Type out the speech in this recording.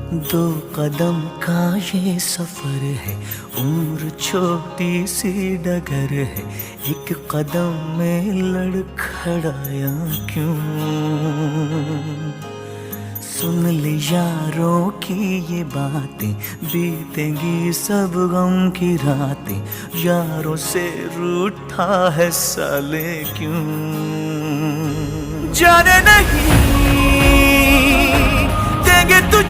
दो कदम का ये सफर है, उम्र छोटी सी डगर है, एक कदम में लड़खड़ाया क्यों। सुन ले यारों की ये बातें, बीतेंगी सब गम की रातें, यारों से रूठा है साले क्यों। जाने नहीं देंगे तुझ